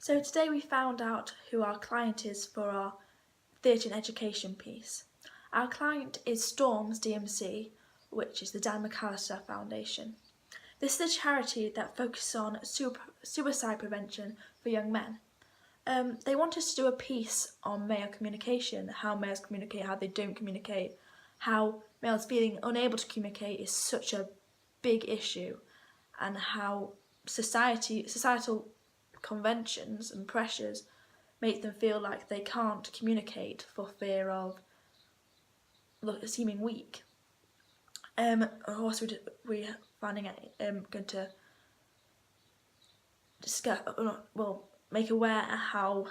So today we found out who our client is for our theatre and education piece. Our client is Storms DMC, which is the Dan McAllister Foundation. This is a charity that focuses on suicide prevention for young men. They want us to do a piece on male communication, how males communicate, how they don't communicate, how males feeling unable to communicate is such a big issue, and how societal conventions and pressures make them feel like they can't communicate for fear of seeming weak. Also, we're finding out going to discuss, make aware how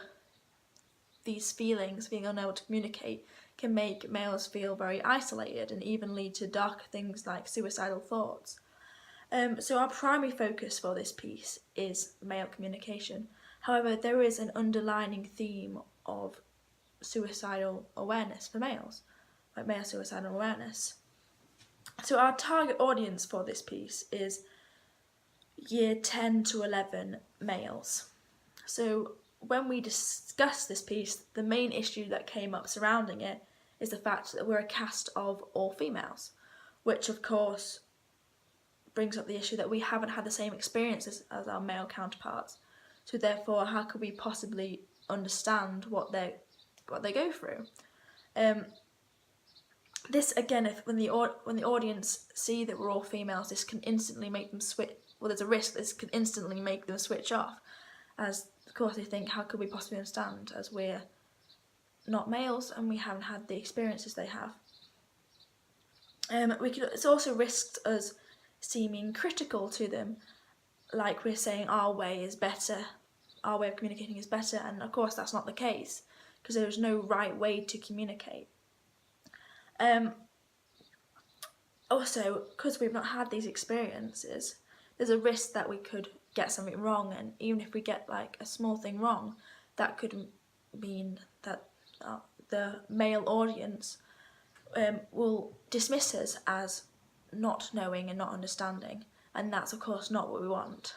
these feelings, being unable to communicate, can make males feel very isolated and even lead to darker things like suicidal thoughts. So our primary focus for this piece is male communication. However, there is an underlining theme of suicidal awareness for males, like male suicidal awareness. So our target audience for this piece is year 10 to 11 males. So when we discussed this piece, the main issue that came up surrounding it is the fact that we're a cast of all females, which of course brings up the issue that we haven't had the same experiences as our male counterparts. So therefore, how could we possibly understand what they go through? This again, when the audience see that we're all females, this can instantly make them switch. Well, there's a risk this can instantly make them switch off, as of course they think, how could we possibly understand, as we're not males and we haven't had the experiences they have. It's also risked us seeming critical to them, like we're saying our way is better, our way of communicating is better, and of course that's not the case, because there is no right way to communicate. Also, because we've not had these experiences, there's a risk that we could get something wrong, and even if we get like a small thing wrong, that could mean that the male audience will dismiss us as not knowing and not understanding, and that's of course not what we want.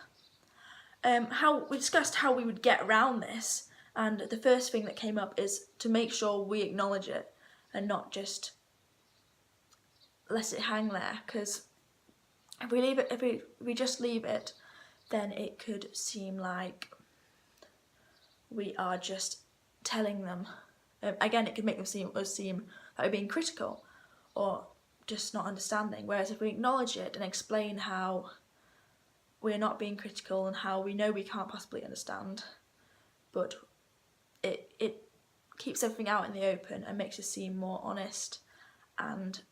How we discussed how we would get around this, and the first thing that came up is to make sure we acknowledge it and not just let it hang there, because if we just leave it, then it could seem like we are just telling them. Again, it could make them seem like we're being critical or just not understanding. Whereas if we acknowledge it and explain how we're not being critical and how we know we can't possibly understand, but it keeps everything out in the open and makes us seem more honest and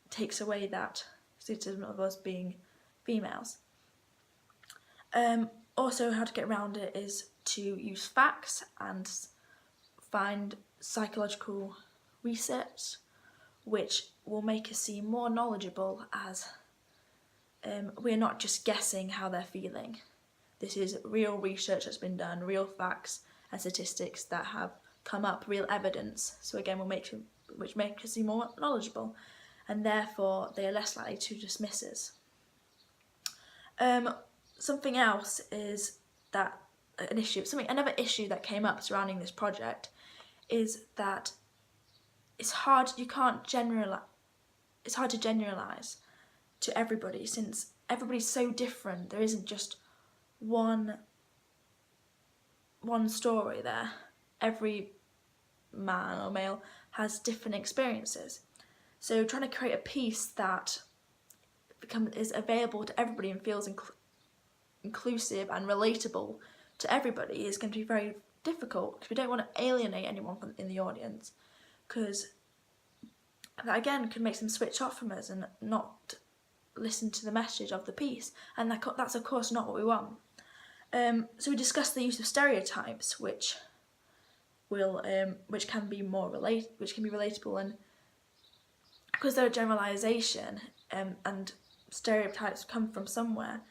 takes away that stigmatism of us being females. Also, how to get around it is to use facts and find psychological research which will make us seem more knowledgeable, as we're not just guessing how they're feeling. This is real research that's been done, real facts and statistics that have come up, real evidence. So again, which makes us seem more knowledgeable, and therefore they are less likely to dismiss us. Something else is that another issue that came up surrounding this project is that it's hard to generalize to everybody, since everybody's so different. There isn't just one story there. Every man or male has different experiences. So trying to create a piece that is available to everybody and feels inclusive and relatable to everybody is going to be very difficult, because we don't want to alienate anyone in the audience, because that again could make them switch off from us and not listen to the message of the piece, and that's of course not what we want. So we discussed the use of stereotypes, which can be relatable, and because they're a generalization and stereotypes come from somewhere,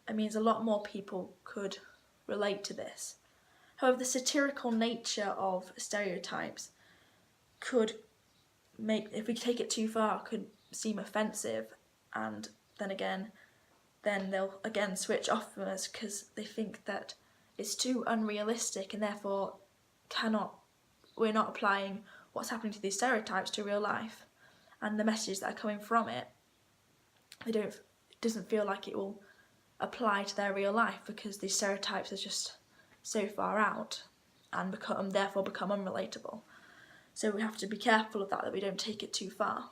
it means a lot more people could relate to this. However, the satirical nature of stereotypes could if we take it too far, could seem offensive, and then they'll again switch off from us because they think that it's too unrealistic, and therefore we're not applying what's happening to these stereotypes to real life, and the messages that are coming from it, it doesn't feel like it will apply to their real life, because these stereotypes are just so far out and therefore become unrelatable. So we have to be careful of that we don't take it too far.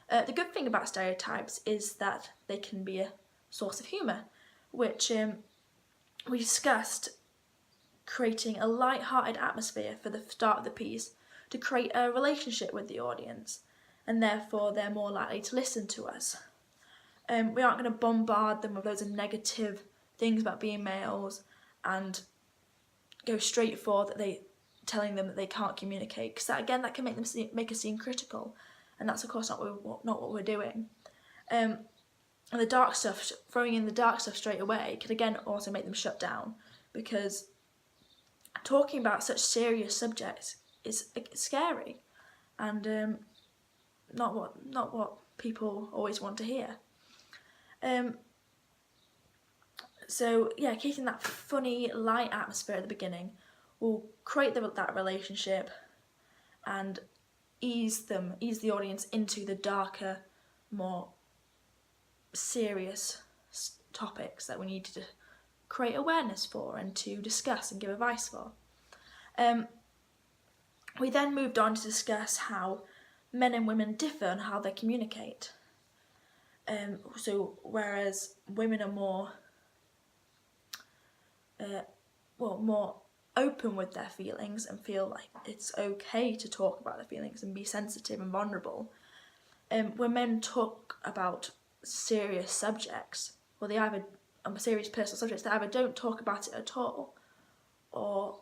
The good thing about stereotypes is that they can be a source of humour, which we discussed creating a light-hearted atmosphere for the start of the piece to create a relationship with the audience, and therefore they're more likely to listen to us. We aren't going to bombard them with loads of negative things about being males and go straight for telling them that they can't communicate, because that can make us seem critical, and that's of course not what we're doing. And the dark stuff, throwing in the dark stuff straight away, can again also make them shut down, because talking about such serious subjects is scary, and not what people always want to hear. So yeah, keeping that funny, light atmosphere at the beginning will create that relationship and ease the audience into the darker, more serious topics that we need to create awareness for and to discuss and give advice for. We then moved on to discuss how men and women differ on how they communicate. So whereas women are more open with their feelings and feel like it's okay to talk about their feelings and be sensitive and vulnerable, when men talk about serious subjects, or they either serious personal subjects, they either don't talk about it at all, or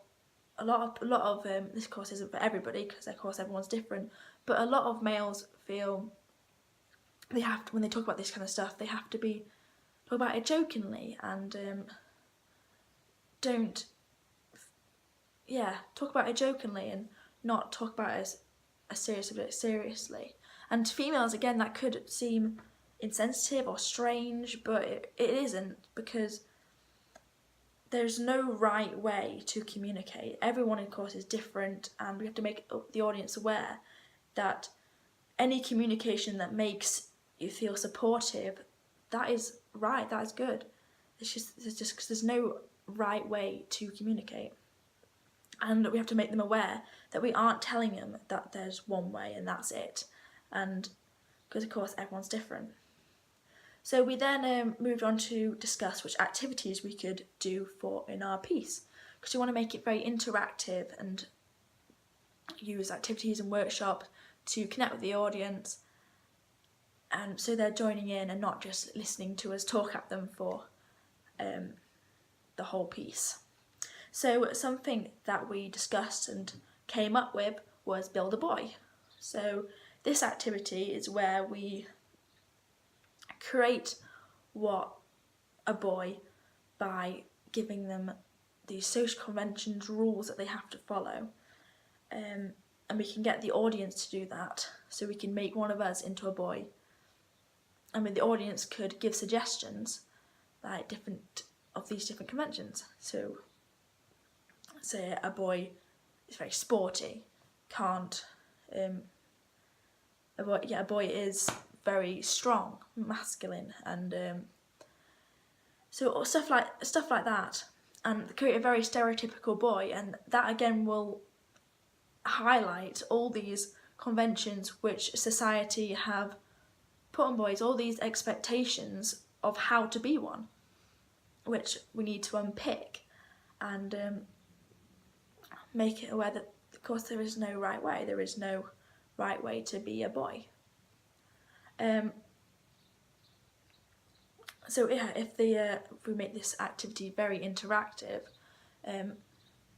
a lot of this course isn't for everybody, because of course everyone's different, but a lot of males feel they have to, when they talk about this kind of stuff, they have to talk about it jokingly, and talk about it jokingly and not talk about it as a serious subject seriously. And to females, again, that could seem insensitive or strange, but it isn't, because there's no right way to communicate. Everyone, of course, is different, and we have to make the audience aware that any communication that makes you feel supportive, that is right, that is good. It's just because there's no right way to communicate. And we have to make them aware that we aren't telling them that there's one way and that's it. And because, of course, everyone's different. So we then moved on to discuss which activities we could do in our piece, because we want to make it very interactive and use activities and workshops to connect with the audience, and so they're joining in and not just listening to us talk at them for the whole piece. So something that we discussed and came up with was Build a Boy. So this activity is where we create a boy by giving them these social conventions, rules that they have to follow, and we can get the audience to do that. So we can make one of us into a boy, and the audience could give suggestions like different conventions. So say a boy is very sporty, a boy is very strong, masculine, and so stuff like that, and create a very stereotypical boy, and that again will highlight all these conventions which society have put on boys, all these expectations of how to be one, which we need to unpick and make it aware that, of course, there is no right way. There is no right way to be a boy. So yeah, if we make this activity very interactive,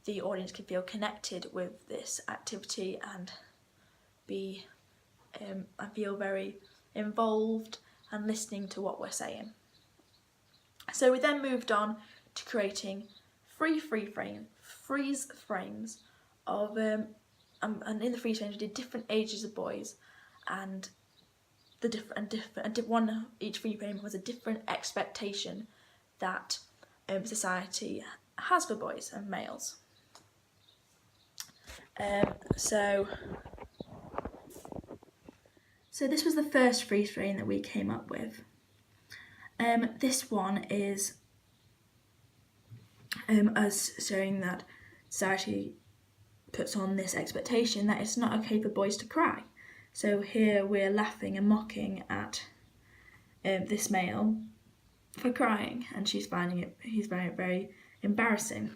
the audience can feel connected with this activity and feel very involved and listening to what we're saying. So we then moved on to creating freeze frames of and in the freeze frames we did different ages of boys, and each freeze frame was a different expectation that society has for boys and males. So this was the first freeze frame that we came up with. This one is us showing that society puts on this expectation that it's not okay for boys to cry. So here we're laughing and mocking at this male for crying, and he's finding it very embarrassing.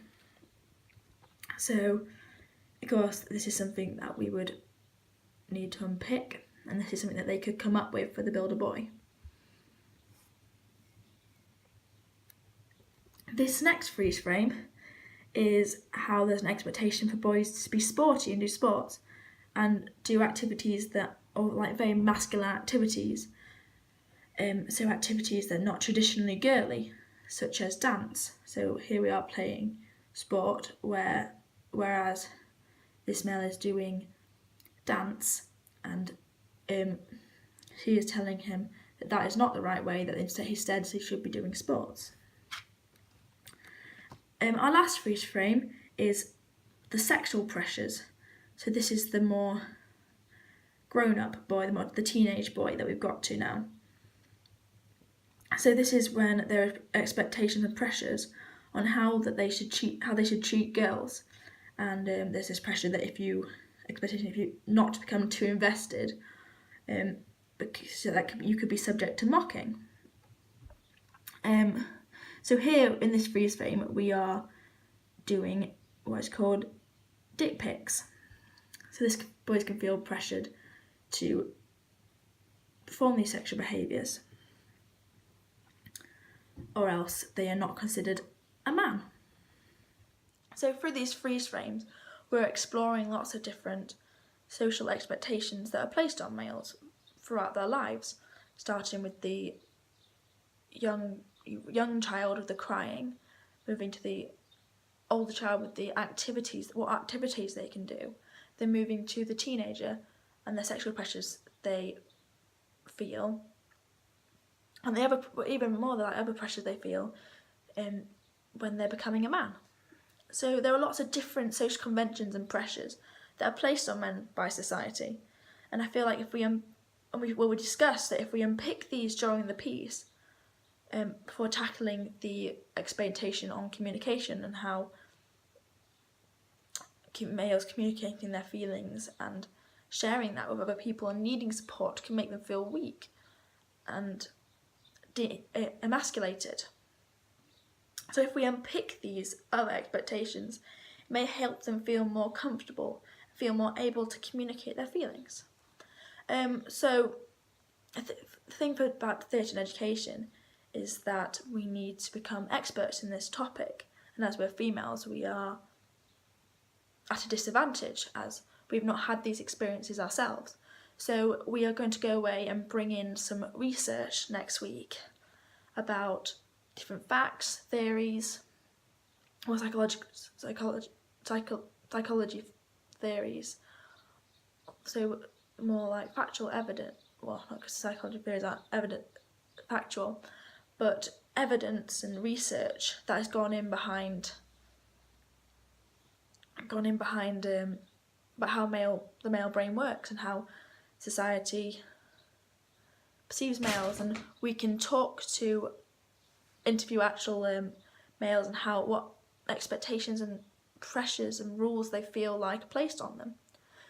So of course this is something that we would need to unpick, and this is something that they could come up with for the Builder Boy. This next freeze frame is how there's an expectation for boys to be sporty and do sports and do activities that are like very masculine activities. So activities that are not traditionally girly, such as dance. So here we are playing sport whereas this male is doing dance, and she is telling him that is not the right way, that instead he should be doing sports. Our last freeze frame is the sexual pressures. So this is the more grown-up boy, the teenage boy that we've got to now. So this is when there are expectations and pressures on how they should treat girls, and there's this pressure that if you not to become too invested, so that you could be subject to mocking. So here in this freeze frame we are doing what is called dick pics. So this boys can feel pressured to perform these sexual behaviours, or else they are not considered a man. So through these freeze frames we're exploring lots of different social expectations that are placed on males throughout their lives, starting with the young child with the crying, moving to the older child with the what activities they can do, then moving to the teenager and the sexual pressures they feel, and even more the other pressures they feel when they're becoming a man. So there are lots of different social conventions and pressures that are placed on men by society, and I feel like if we discussed that if we unpick these during the piece, before tackling the expectation on communication and how males communicating their feelings and sharing that with other people and needing support can make them feel weak and emasculated. So if we unpick these other expectations, it may help them feel more comfortable, feel more able to communicate their feelings. So the thing about theatre and education is that we need to become experts in this topic, and as we're females we are at a disadvantage as we've not had these experiences ourselves. So we are going to go away and bring in some research next week about different facts, theories, or psychology theories. So more like factual evidence. Well, not because psychology theories aren't factual, but evidence and research that has gone in behind about how the male brain works and how society perceives males, and we can interview actual males and what expectations and pressures and rules they feel like placed on them.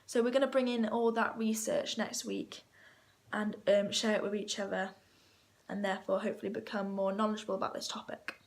So we're going to bring in all that research next week and share it with each other, and therefore hopefully become more knowledgeable about this topic.